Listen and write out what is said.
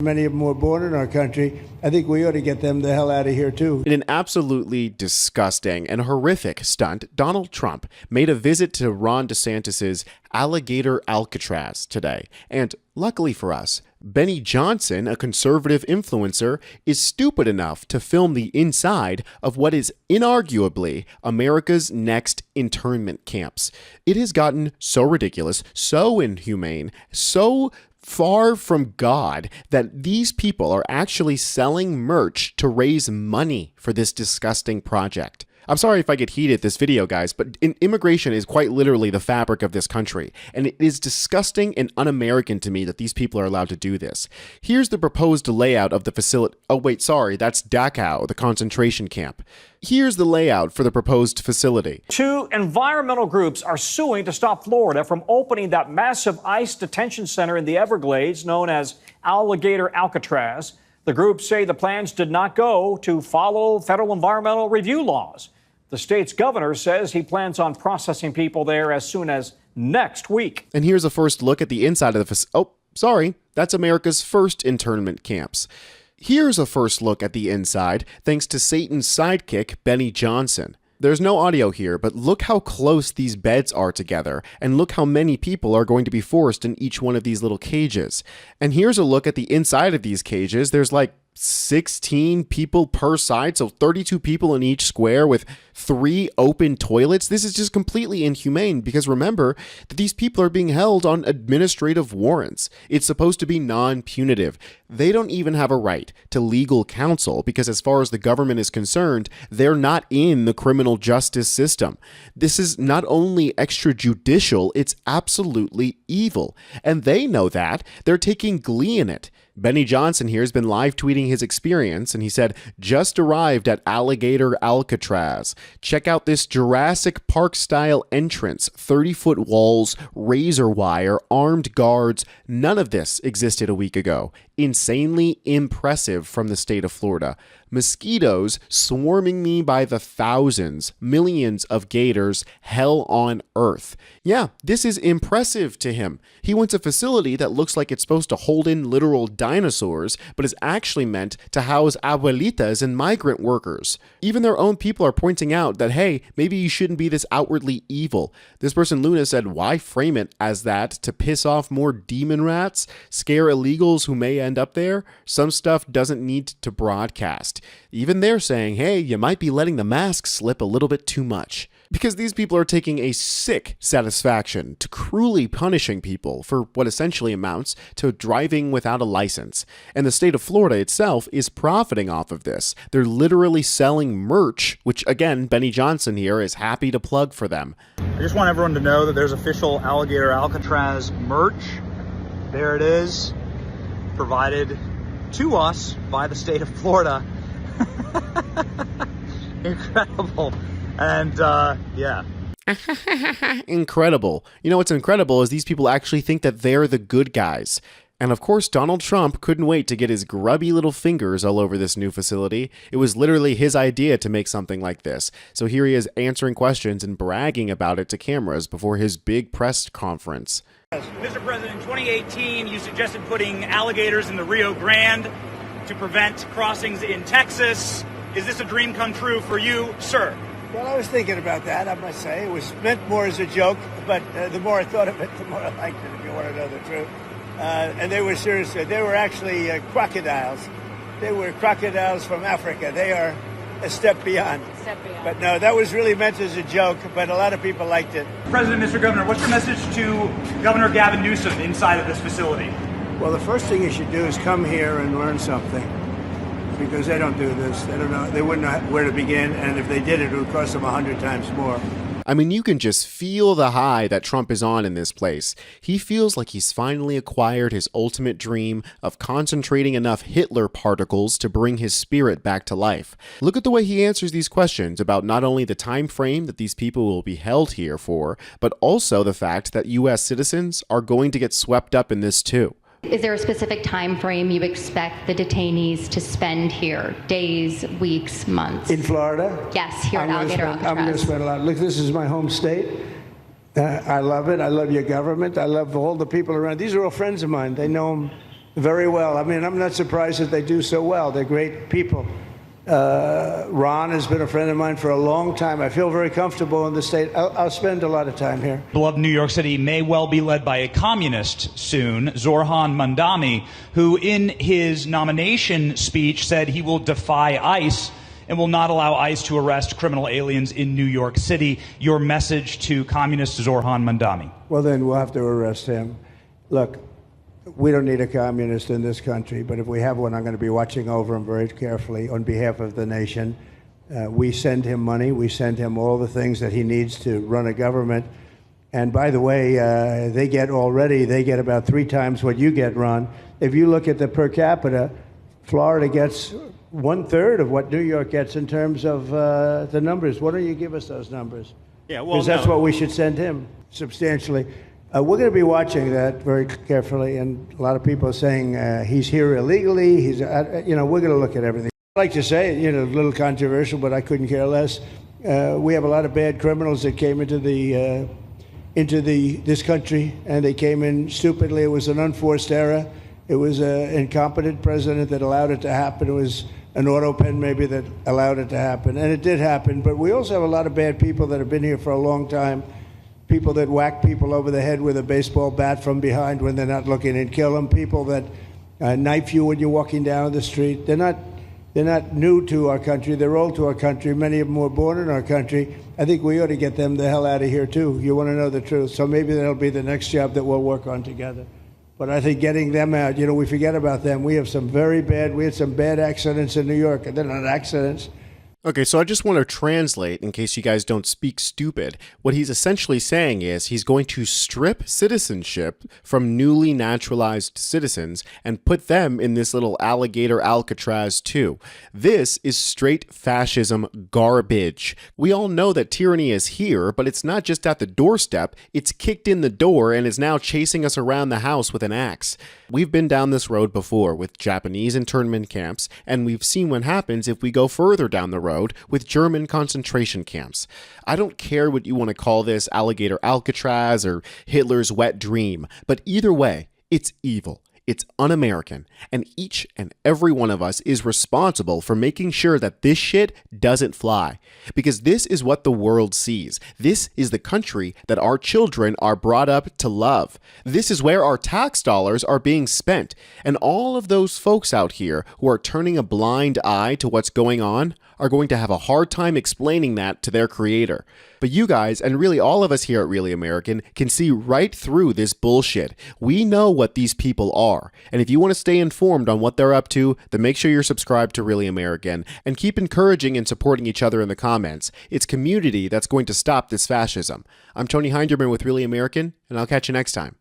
Many of them were born in our country. I think we ought to get them the hell out of here, too. In an absolutely disgusting and horrific stunt, Donald Trump made a visit to Ron Desantis' Alligator Alcatraz today. And luckily for us, Benny Johnson, a conservative influencer, is stupid enough to film the inside of what is inarguably America's next internment camps. It has gotten so ridiculous, so inhumane, so far from God that these people are actually selling merch to raise money for this disgusting project. I'm sorry if I get heated this video, guys, but immigration is quite literally the fabric of this country, and it is disgusting and un-American to me that these people are allowed to do this. Here's the proposed layout of the facility. Oh, wait, sorry, that's Dachau, the concentration camp. Here's the layout for the proposed facility. 2 environmental groups are suing to stop Florida from opening that massive ICE detention center in the Everglades known as Alligator Alcatraz. The groups say the plans did not go to follow federal environmental review laws. The state's governor says he plans on processing people there as soon as next week. And here's a first look at the inside of the facility. Oh, sorry, that's America's first internment camps. Here's a first look at the inside, thanks to Satan's sidekick, Benny Johnson. There's no audio here, but look how close these beds are together, and look how many people are going to be forced in each one of these little cages. And here's a look at the inside of these cages. There's like 16 people per side, so 32 people in each square with 3 open toilets. This is just completely inhumane because remember that these people are being held on administrative warrants. It's supposed to be non-punitive. They don't even have a right to legal counsel because as far as the government is concerned, they're not in the criminal justice system. This is not only extrajudicial, it's absolutely evil. And they know that. They're taking glee in it. Benny Johnson here has been live tweeting his experience, and he said, just arrived at Alligator Alcatraz. Check out this Jurassic Park-style entrance, 30-foot walls, razor wire, armed guards. None of this existed a week ago. Insanely impressive from the state of Florida. Mosquitoes swarming me by the thousands, millions of gators, hell on earth. Yeah, this is impressive to him. He wants a facility that looks like it's supposed to hold in literal dinosaurs, but is actually meant to house abuelitas and migrant workers. Even their own people are pointing out that, hey, maybe you shouldn't be this outwardly evil. This person, Luna, said, why frame it as that to piss off more demon rats, scare illegals who may end up there? Some stuff doesn't need to broadcast. Even they're saying, hey, you might be letting the mask slip a little bit too much. Because these people are taking a sick satisfaction to cruelly punishing people for what essentially amounts to driving without a license. And the state of Florida itself is profiting off of this. They're literally selling merch, which again, Benny Johnson here is happy to plug for them. I just want everyone to know that there's official Alligator Alcatraz merch. There it is, provided to us by the state of Florida. Incredible. And yeah. Incredible. You know what's incredible is these people actually think that they're the good guys. And of course, Donald Trump couldn't wait to get his grubby little fingers all over this new facility. It was literally his idea to make something like this. So here he is answering questions and bragging about it to cameras before his big press conference. Mr. President, in 2018, you suggested putting alligators in the Rio Grande to prevent crossings in Texas. Is this a dream come true for you, sir? Well, I was thinking about that, I must say. It was meant more as a joke, but the more I thought of it, the more I liked it, if you want to know the truth. And they were serious. They were actually crocodiles. They were crocodiles from Africa. They are a step beyond. But no, that was really meant as a joke, but a lot of people liked it. President, Mr. Governor, what's your message to Governor Gavin Newsom inside of this facility? Well, the first thing you should do is come here and learn something, because they don't do this. They don't know. They wouldn't know where to begin, and if they did, it would cost them 100 times more. I mean, you can just feel the high that Trump is on in this place. He feels like he's finally acquired his ultimate dream of concentrating enough Hitler particles to bring his spirit back to life. Look at the way he answers these questions about not only the time frame that these people will be held here for, but also the fact that U.S. citizens are going to get swept up in this too. Is there a specific time frame you expect the detainees to spend here? Days, weeks, months? In Florida? Yes, here at Alligator Alcatraz. I'm going to spend a lot. Look, this is my home state. I love it. I love your government. I love all the people around. These are all friends of mine. They know them Very well. I mean, I'm not surprised that they do so well. They're great people. Ron has been a friend of mine for a long time. I feel very comfortable in the state. I'll spend a lot of time here. Beloved New York City may well be led by a communist soon, Zorhan Mandami, who in his nomination speech said he will defy ICE and will not allow ICE to arrest criminal aliens in New York City. Your message to communist Zorhan Mandami? Well, then we'll have to arrest him. Look, we don't need a communist in this country, but if we have one, I'm going to be watching over him very carefully on behalf of the nation. We send him money. We send him all the things that he needs to run a government. And by the way, they get about 3 times what you get, Ron. If you look at the per capita, Florida gets 1/3 of what New York gets in terms of the numbers. Why don't you give us those numbers? Yeah, well, because that's what we should send him, substantially. We're going to be watching that very carefully, and a lot of people are saying he's here illegally. We're going to look at everything. I'd like to say, a little controversial, but I couldn't care less. We have a lot of bad criminals that came into this country, and they came in stupidly. It was an unforced error. It was an incompetent president that allowed it to happen. It was an auto pen maybe that allowed it to happen, and it did happen. But we also have a lot of bad people that have been here for a long time. People that whack people over the head with a baseball bat from behind when they're not looking and kill them. People that knife you when you're walking down the street. They're not new to our country. They're old to our country. Many of them were born in our country. I think we ought to get them the hell out of here too. You want to know the truth. So maybe that'll be the next job that we'll work on together. But I think getting them out, we forget about them. We had some bad accidents in New York, and they're not accidents. Okay, so I just want to translate in case you guys don't speak stupid. What he's essentially saying is he's going to strip citizenship from newly naturalized citizens and put them in this little alligator Alcatraz too. This is straight fascism garbage. We all know that tyranny is here, but it's not just at the doorstep. It's kicked in the door and is now chasing us around the house with an axe. We've been down this road before with Japanese internment camps, and we've seen what happens if we go further down the road with German concentration camps. I don't care what you want to call this, alligator Alcatraz or Hitler's wet dream, but either way, it's evil. It's un-American, and each and every one of us is responsible for making sure that this shit doesn't fly. Because this is what the world sees. This is the country that our children are brought up to love. This is where our tax dollars are being spent. And all of those folks out here who are turning a blind eye to what's going on are going to have a hard time explaining that to their creator. But you guys, and really all of us here at Really American, can see right through this bullshit. We know what these people are. And if you want to stay informed on what they're up to, then make sure you're subscribed to Really American and keep encouraging and supporting each other in the comments. It's community that's going to stop this fascism. I'm Tony Hinderman with Really American, and I'll catch you next time.